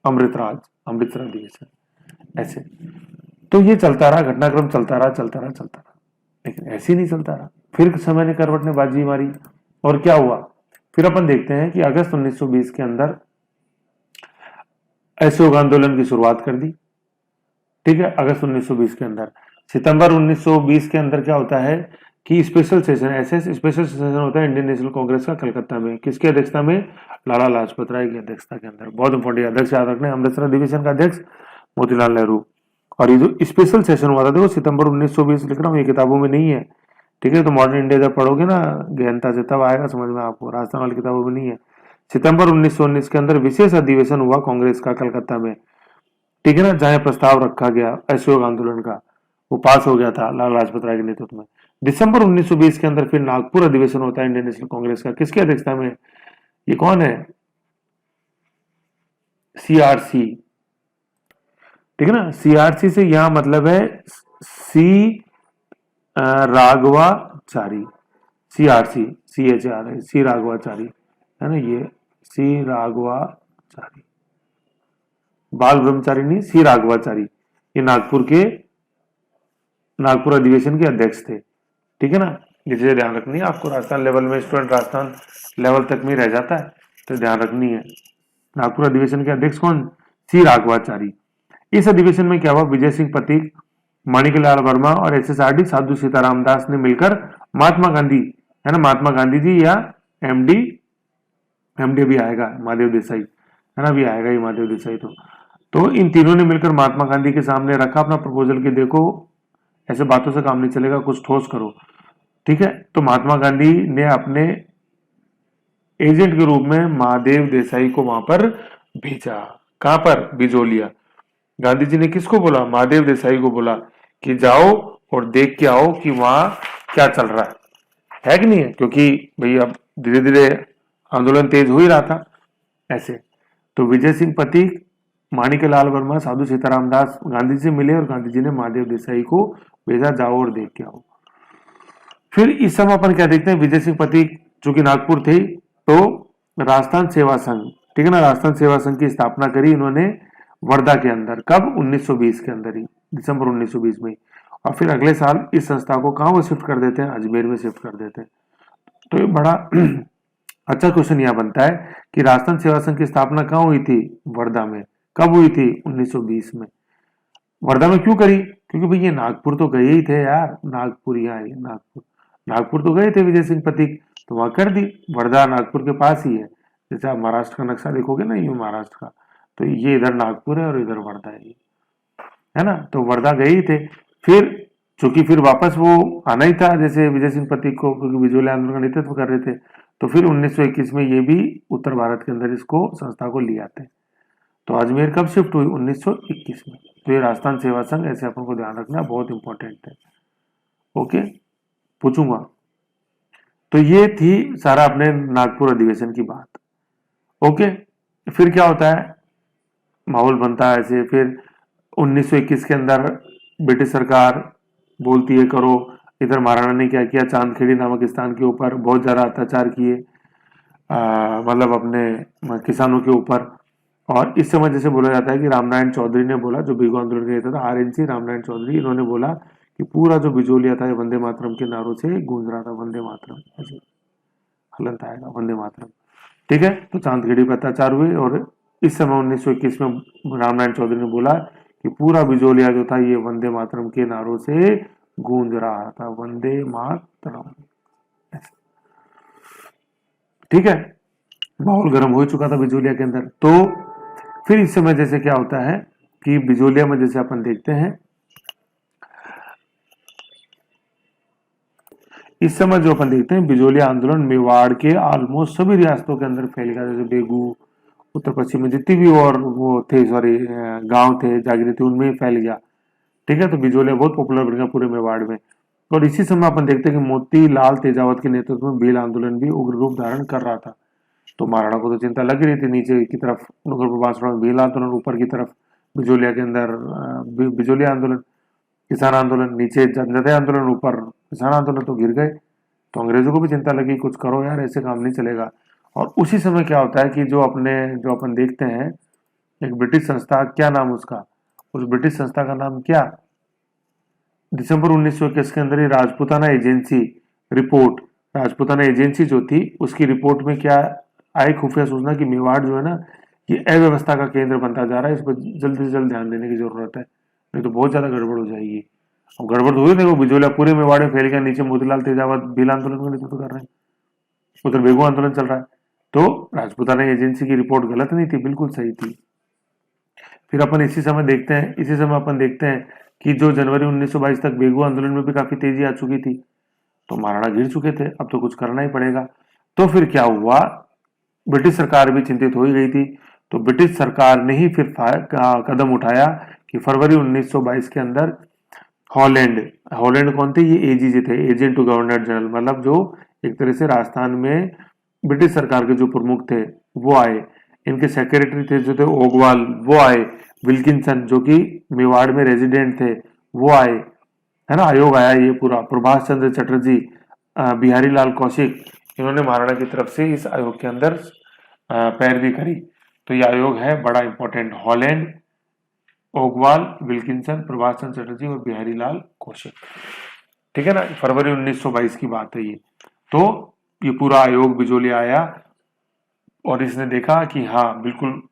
अमृतसर अधिवेशन, ऐसे। तो ये चलता रहा, घटनाक्रम चलता रहा, लेकिन ऐसे ही नहीं चलता रहा। फिर समय ने करवट ने बाजी मारी, और क्या हुआ? फिर अपन देखते हैं कि अगस्त 1920 के अंदर असहयोग आंदोलन की शुरुआत कर दी, ठीक है, अगस्त 1920 के अंदर। सितंबर 1920 के अंदर क्या होता है कि स्पेशल सेशन स्पेशल सेशन होता है इंडियन नेशनल कांग्रेस का कलकत्ता में, किसकी अध्यक्षता में? लाला लाजपत राय की अध्यक्षता के अंदर। बहुत इंपॉर्टेंट अध्यक्ष याद रखना, अमृतसर अधिवेशन का अध्यक्ष मोतीलाल नेहरू। और ये जो स्पेशल सेशन हुआ था, देखो सितंबर 1920 लिख रहा हूँ, ये किताबों में नहीं है, ठीक है। तो मॉडर्न इंडिया जब पढ़ोगे ना गहनता से, तब आएगा समझ में आपको, राजस्थान वाली किताबों में नहीं है। सितंबर 1919 के अंदर विशेष अधिवेशन हुआ कांग्रेस का कलकत्ता में, ठीक है ना, जहां प्रस्ताव रखा गया असहयोग आंदोलन का, वो पास हो गया था लाला लाजपत राय के नेतृत्व में। दिसंबर 1920 के अंदर फिर नागपुर अधिवेशन होता है इंडियन नेशनल कांग्रेस का, किसकी अध्यक्षता में? ये कौन है? CRC, ठीक है ना। CRC से यहां मतलब है सी राघवाचारी, CRC, CHR है, सी राघवाचारी है ना, ये सी राघवाचारी, बाल ब्रह्मचारी नहीं, सी राघवाचारी, ये नागपुर अधिवेशन के अध्यक्ष थे, ठीक है ना। ये चीजें ध्यान रखनी है आपको, राजस्थान लेवल में स्टूडेंट राजस्थान लेवल तक में रह जाता है तो ध्यान रखनी है। नागपुर अधिवेशन के अध्यक्ष कौन, सी राघवाचारी। इस अधिवेशन में क्या हुआ, विजय सिंह पथिक, माणिकलाल वर्मा और SSRD साधु सीताराम दास ने मिलकर महात्मा गांधी, है ना, महात्मा गांधी जी या एमडी भी आएगा महादेव देसाई, है ना, भी आएगा ये महादेव देसाई। तो इन तीनों ने मिलकर महात्मा गांधी के सामने रखा अपना प्रपोजल कि देखो ऐसे बातों से काम नहीं चलेगा, कुछ ठोस करो, ठीक है। तो महात्मा गांधी ने अपने एजेंट के रूप में महादेव देसाई को वहां पर भेजा, कहां पर, बिजोलिया। गांधी जी ने किसको बोला, महादेव देसाई को बोला कि जाओ और देख के आओ कि वहां क्या चल रहा है कि नहीं है, क्योंकि भाई अब धीरे धीरे आंदोलन तेज हो ही रहा था ऐसे। तो विजय सिंह पथिक, माणिकलाल वर्मा, साधु सीताराम दास गांधी जी से मिले और गांधी जी ने महादेव देसाई को भेजा, जाओ और देख के आओ। फिर इस समय अपन क्या देखते हैं, विजय सिंह पथिक जो कि नागपुर थे, तो राजस्थान सेवा संघ, ठीक है ना, राजस्थान सेवा संघ की स्थापना करी इन्होंने वर्धा के अंदर, कब, 1920 के अंदर ही, दिसंबर 1920 में। और फिर अगले साल इस संस्था को कहां वो शिफ्ट कर देते हैं, अजमेर में शिफ्ट कर देते हैं। तो ये बड़ा अच्छा क्वेश्चन यहां बनता है कि राजस्थान सेवा संघ की स्थापना कहां हुई थी, वर्धा में, कब हुई थी, 1920 में। वर्धा में क्यों करी, क्योंकि भाई ये नागपुर तो गए ही थे यार, नागपुर यहाँ है, नागपुर तो गए थे विजय सिंह पथिक, तो वहां कर दी। वर्धा नागपुर के पास ही है, जैसे आप महाराष्ट्र का नक्शा देखोगे ना, ये महाराष्ट्र का, तो ये इधर नागपुर है और इधर वर्धा है ना। तो वर्धा गए ही थे। फिर चूंकि फिर वापस वो आना ही था जैसे विजय सिंह पथिक को, क्योंकि बिजोलिया आंदोलन का नेतृत्व कर रहे थे, तो फिर 1921 में ये भी उत्तर भारत के अंदर इसको संस्था को ले आते हैं। तो अजमेर कब शिफ्ट हुई, 1921 में। तो ये राजस्थान सेवा संघ, ऐसे अपन को ध्यान रखना बहुत इंपॉर्टेंट है, ओके, पूछूंगा। तो ये थी सारा अपने नागपुर अधिवेशन की बात, ओके। फिर क्या होता है, माहौल बनता है ऐसे। फिर 1921 के अंदर ब्रिटिश सरकार बोलती है करो। इधर महाराणा ने क्या किया, चांदखेड़ी नामक स्थान के ऊपर बहुत ज्यादा अत्याचार किए, मतलब अपने किसानों के ऊपर। और इस समय जैसे बोला जाता है कि रामनारायण चौधरी ने बोला, जो बिगो आंदोलन के नेता था, RNC रामनारायण चौधरी, इन्होंने बोला कि पूरा जो बिजोलिया था ये वंदे मातरम के नारों से गूंज रहा था, वंदे मातरम, ऐसे हलंत आएगा, वंदे मातरम, ठीक है। तो चांदखेड़ी पर अत्याचार हुए और इस समय 1921 में रामनारायण चौधरी ने बोला कि पूरा बिजोलिया जो था ये वंदे मातरम के नारों से गूंज रहा था, वंदे मातरम, ठीक है। माहौल गर्म हो चुका था बिजोलिया के अंदर। तो फिर इस समय जैसे क्या होता है कि बिजोलिया में जैसे अपन देखते हैं, इस समय जो अपन देखते हैं बिजोलिया आंदोलन मेवाड़ के ऑलमोस्ट सभी रियासतों के अंदर फैल गया, जैसे बेगू, उत्तर पश्चिम में जितनी भी और वो थे, सॉरी गांव थे, जागीर थे, उनमें फैल गया, ठीक है। तो बिजोलिया बहुत पॉपुलर बन गया पूरे मेवाड़ में। और इसी समय अपन देखते हैं कि मोतीलाल तेजावत के नेतृत्व में भील आंदोलन भी उग्र रूप धारण कर रहा था। तो महाराणा को तो चिंता लग रही थी, नीचे की तरफ नूरपुर बांसवाड़ा में भील आंदोलन, ऊपर की तरफ बिजोलिया के अंदर बिजोलिया आंदोलन, किसान आंदोलन, नीचे जनजातीय आंदोलन, ऊपर किसान आंदोलन, तो गिर गए। तो अंग्रेजों को भी चिंता लगी, कुछ करो यार, ऐसे काम नहीं चलेगा। और उसी समय क्या होता है कि जो अपन देखते हैं, एक ब्रिटिश संस्था, क्या नाम उसका, उस ब्रिटिश संस्था का नाम क्या, दिसंबर 1921 के अंदर ही Rajputana agency report, Rajputana agency जो थी उसकी रिपोर्ट में क्या आई खुफिया सूचना कि मेवाड़ जो है ना ये अव्यवस्था का केंद्र बनता जा रहा है, इस पर जल्द से जल्द ध्यान देने की जरूरत है, नहीं तो बहुत ज्यादा गड़बड़ हो जाएगी। और गड़बड़ तो हुई, देखो बिजोलिया पूरे मेवाड़ में फैल गया, नीचे मोतीलाल तेजावत भील आंदोलन का नेतृत्व कर रहे हैं, उधर बेगू आंदोलन चल रहा है। तो राजपूताना एजेंसी की रिपोर्ट गलत नहीं थी, बिल्कुल सही थी। फिर अपन इसी समय देखते हैं कि जो जनवरी 1922 तक बेगू आंदोलन में भी काफी तेजी आ चुकी थी, तो महाराणा गिर चुके थे, अब तो कुछ करना ही पड़ेगा। तो फिर क्या हुआ, ब्रिटिश सरकार भी चिंतित हो ही गई थी, तो ब्रिटिश सरकार ने ही फिर कदम उठाया कि फरवरी 1922 के अंदर हॉलैंड कौन थे, ये एजीजे थे, एजेंट टू गवर्नर जनरल, मतलब जो एक तरह से राजस्थान में ब्रिटिश सरकार के जो प्रमुख थे वो आए। इनके सेक्रेटरी थे जो थे ओगवाल, वो आए। विल्किंसन जो कि मेवाड़ में रेजिडेंट थे, वो आए, है ना। आयोग आया ये पूरा। प्रभाष चंद्र चटर्जी, बिहारी लाल कौशिक, इन्होंने महाराणा की तरफ से इस आयोग के अंदर पैरवी करी। तो ये आयोग है बड़ा इंपॉर्टेंट। हॉलैंड, ओगवाल, विल्किंसन, प्रभाष चंद्र चटर्जी और बिहारी लाल कौशिक, ठीक है ना। फरवरी 1922 की बात है ये। तो ये पूरा आयोग बिजोलिया आया और इसने देखा कि हाँ बिल्कुल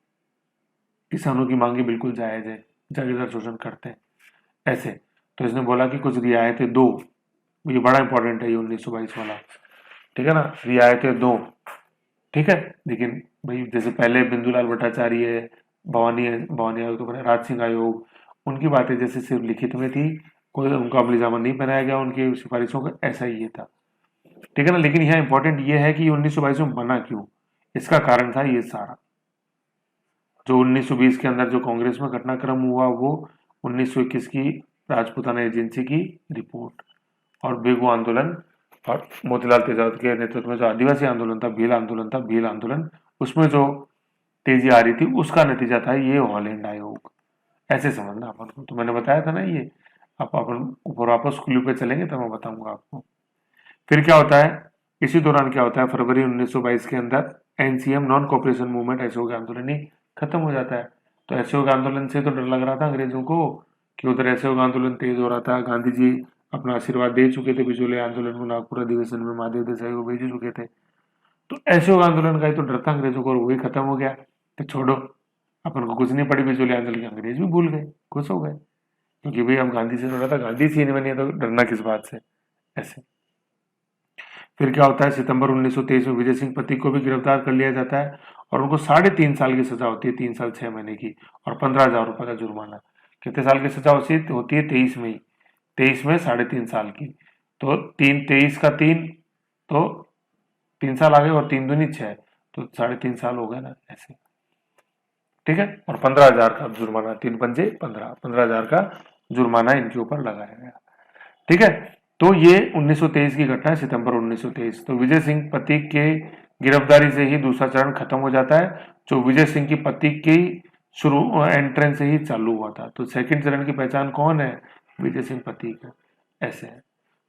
किसानों की मांगे बिल्कुल जायज है, जागीरदार शोषण करते हैं ऐसे। तो इसने बोला कि कुछ रियायतें दो, ये बड़ा इंपॉर्टेंट है ये 1922 वाला, ठीक है ना। रियायतें दो, ठीक है। लेकिन भाई जैसे पहले बिंदुलाल भट्टाचार्य, भवानी आयोग तो बना, राज सिंह आयोग, उनकी बातें जैसे सिर्फ लिखित में थी, कोई उनका अमली जामा नहीं बनाया गया उनकी सिफारिशों का, ऐसा ही ये था, ठीक है ना। लेकिन यहाँ इंपॉर्टेंट ये है कि 1922 में बना क्यों, इसका कारण था ये सारा। जो 1920 के अंदर जो कांग्रेस में घटनाक्रम हुआ वो 1921 की राजपूताना एजेंसी की रिपोर्ट और बेगू आंदोलन और मोतीलाल तेजावत के नेतृत्व में जो आदिवासी आंदोलन था, भील आंदोलन, उसमें जो तेजी आ रही थी, उसका नतीजा था ये हॉलैंड आयोग। ऐसे समझना अपन को। तो मैंने बताया था ना ये, आप अपन ऊपर वापस क्लू पे चलेंगे तो मैं बताऊंगा आपको। फिर क्या होता है, इसी दौरान क्या होता है, फरवरी 1922 के अंदर एनसीएम, नॉन कॉपरेशन मूवमेंट, असहयोग आंदोलन ही खत्म हो जाता है। तो असहयोग आंदोलन से तो डर लग रहा था अंग्रेजों को कि उधर असहयोग आंदोलन तेज हो रहा था। गांधी जी अपना आशीर्वाद दे चुके थे बिजोलिया आंदोलन को, नागपुर अधिवेशन में महादेव देसाई को भेज चुके थे। तो असहयोग आंदोलन का ही तो डर था अंग्रेजों को, और वही खत्म हो गया। तो छोड़ो, अपन को कुछ नहीं पड़ी बिजोलिया आंदोलन की, अंग्रेज भी भूल गए, खुश हो गए, क्योंकि भाई अब गांधी से लड़ा था, गांधी से नहीं बनी, तो डरना किस बात से, ऐसे। फिर क्या होता है, सितंबर 1923 में विजय सिंह पथिक को भी गिरफ्तार कर लिया जाता है और उनको 3.5 साल की सजा होती है, 3 साल 6 महीने की, और 15,000 रुपए का जुर्माना। कितने साल की सजा होती है? 23 में। 23 में 3.5 साल की, तो 23 का 3, तो 3 साल आ गए, और 3 दूनी 6, तो 3.5 साल हो गए ना, ऐसे, ठीक है। और 15,000 का जुर्माना, 3 पंजे 15, 15,000 का जुर्माना इनके ऊपर लगाया गया, ठीक है। तो ये 1923 की घटना है, सितंबर 1923। तो विजय सिंह पथिक के गिरफ्तारी से ही दूसरा चरण खत्म हो जाता है, जो विजय सिंह की पथिक की शुरू एंट्रेंस से ही चालू हुआ था। तो सेकंड चरण की पहचान कौन है? विजय सिंह पथिक है, ऐसे है।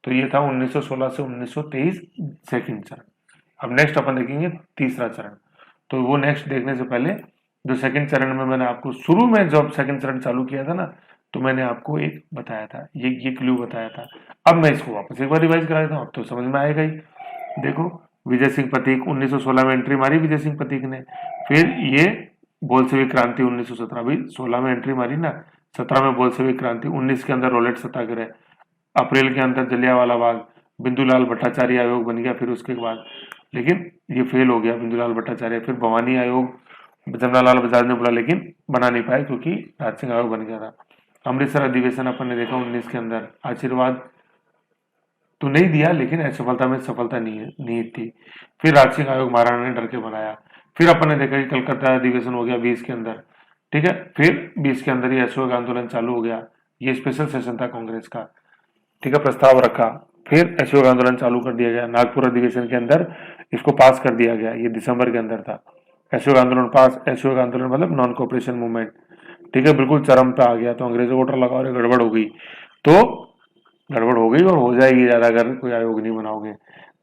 तो ये था 1916 से 1923 सेकंड चरण। अब नेक्स्ट अपन देखेंगे तीसरा चरण। तो वो नेक्स्ट देखने से पहले, जो सेकंड चरण में मैंने आपको शुरू में जब सेकंड चरण चालू किया था ना, तो मैंने आपको एक बताया था, ये क्लू बताया था। अब मैं इसको वापस एक बार रिवाइज करा देता हूँ, अब तो समझ में आएगा ही। देखो, विजय सिंह पथिक 1916 में एंट्री मारी विजय सिंह पथिक ने। फिर ये बोल्शेविक क्रांति 1917, भी 16 में एंट्री मारी ना, 17 में बोल्शेविक क्रांति, 19 के अंदर रॉलेट सत्याग्रह, अप्रैल के अंदर जलियांवाला बाग, बिंदुलाल भट्टाचार्य आयोग बन गया फिर उसके बाद, लेकिन ये फेल हो गया बिंदुलाल भट्टाचार्य। फिर भवानी आयोग जमनालाल बजाज ने बोला, लेकिन बना नहीं पाए क्योंकि राज सिंह आयोग बन गया था। अमृतसर अधिवेशन अपन ने देखा 19 के अंदर, आशीर्वाद तो नहीं दिया, लेकिन असफलता में सफलता नहीं थी। फिर राज सिंह आयोग महाराणा ने डर के बनाया। फिर अपन ने देखा कि कलकत्ता अधिवेशन हो गया 20 के अंदर, ठीक है। फिर 20 के अंदर ही असहयोग आंदोलन चालू हो गया, ये स्पेशल सेशन था कांग्रेस का, ठीक है, प्रस्ताव रखा। फिर असहयोग आंदोलन चालू कर दिया गया, नागपुर अधिवेशन के अंदर इसको पास कर दिया गया, ये दिसंबर के अंदर था। असहयोग आंदोलन पास, असहयोग आंदोलन मतलब नॉन कोऑपरेशन मूवमेंट, ठीक है, बिल्कुल चरम पे आ गया। तो अंग्रेजों को डर लगा और गड़बड़ हो गई, तो गड़बड़ हो गई और हो जाएगी ज्यादा अगर कोई आयोग नहीं बनाओगे।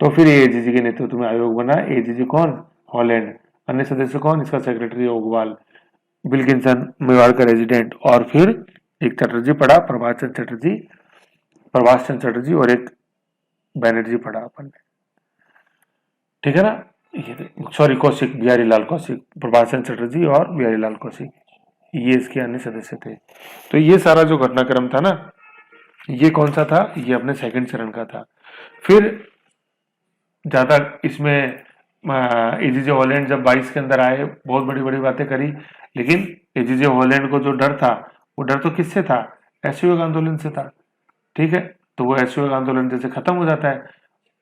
तो फिर एजीजी के नेतृत्व में आयोग बना। एजीजी कौन? हॉलैंड। अन्य सदस्य कौन? इसका सेक्रेटरी ओगवाल, विल्किंसन मेवाड़ का रेजिडेंट, और फिर एक चटर्जी पड़ा, प्रभाष चंद्र चटर्जी, और एक बैनर्जी पड़ा अपन ने, ठीक है ना। ये सॉरी, कौशिक, बिहारी लाल कौशिक, प्रभाष चंद्र चटर्जी और बिहारी लाल कौशिक, ये इसके अन्य सदस्य थे। तो ये सारा जो घटनाक्रम था ना, ये कौन सा था? ये अपने सेकंड चरण का था। फिर ज्यादा इसमें एजीजे हॉलैंड जब 22 के अंदर आए, बहुत बड़ी बड़ी बातें करी, लेकिन एजीजे हॉलैंड को जो डर था, वो डर तो किससे था? असहयोग आंदोलन से था, ठीक है। तो वो असहयोग आंदोलन जैसे खत्म हो जाता है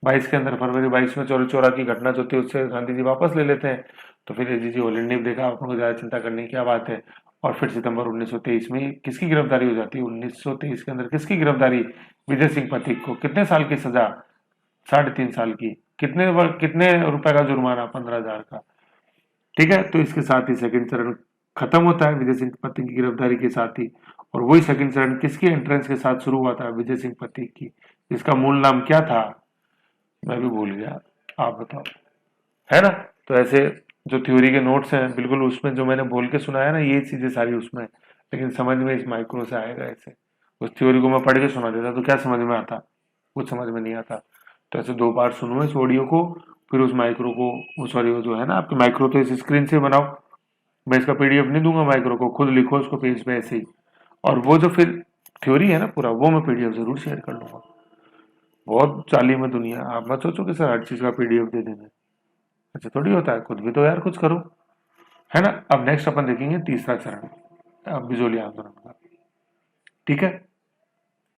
22 के अंदर, फरवरी 22 में चौरी चौरा की घटना जो थी उससे गांधी जी वापस ले लेते हैं। तो फिर एजीजे हॉलैंड ने देखा अपन को ज्यादा चिंता करने की क्या बात है, और फिर सितंबर 1923 में किसकी गिरफ्तारी हो जाती है? 1923 के अंदर किसकी गिरफ्तारी? विजय सिंह पथिक को। कितने साल की सजा? 3.5 साल की। कितने रुपए का जुर्माना? 15,000 का। ठीक है, तो इसके साथ ही सेकंड चरण खत्म होता है विजय सिंह पत्नी की गिरफ्तारी के साथ ही। और वही सेकंड चरण किसकी एंट्रेंस के साथ शुरू हुआ था? विजय सिंह पत्नी की, जिसका मूल नाम क्या था? मैं भी भूल गया, आप बताओ, है ना? तो ऐसे जो थ्योरी के नोट्स हैं बिल्कुल उसमें जो मैंने बोल के सुनाया ना, ये चीजें सारी उसमें, लेकिन समझ में इस माइक्रो से आएगा ऐसे। उस थ्योरी को मैं पढ़ के सुना देता तो क्या समझ में आता? कुछ समझ में नहीं आता। तो ऐसे 2 बार सुनो इस ऑडियो को, फिर उस माइक्रो को, वो सॉरी वो जो है ना आपकी माइक्रो, तो इस स्क्रीन से बनाओ। मैं इसका पीडीएफ नहीं दूंगा माइक्रो को, खुद लिखो उसको पेज पे ऐसे ही। और वो जो फिर थ्योरी है ना पूरा, वो मैं पीडीएफ जरूर शेयर कर लूंगा। बहुत जालिम है दुनिया, आप मत सोचो कि सर हर चीज का पीडीएफ दे देंगे, ऐसे थोड़ी होता है। खुद भी तो यार कुछ करो, है ना? अब नेक्स्ट अपन देखेंगे तीसरा चरण, अब बिजोलिया आंदोलन का। ठीक है।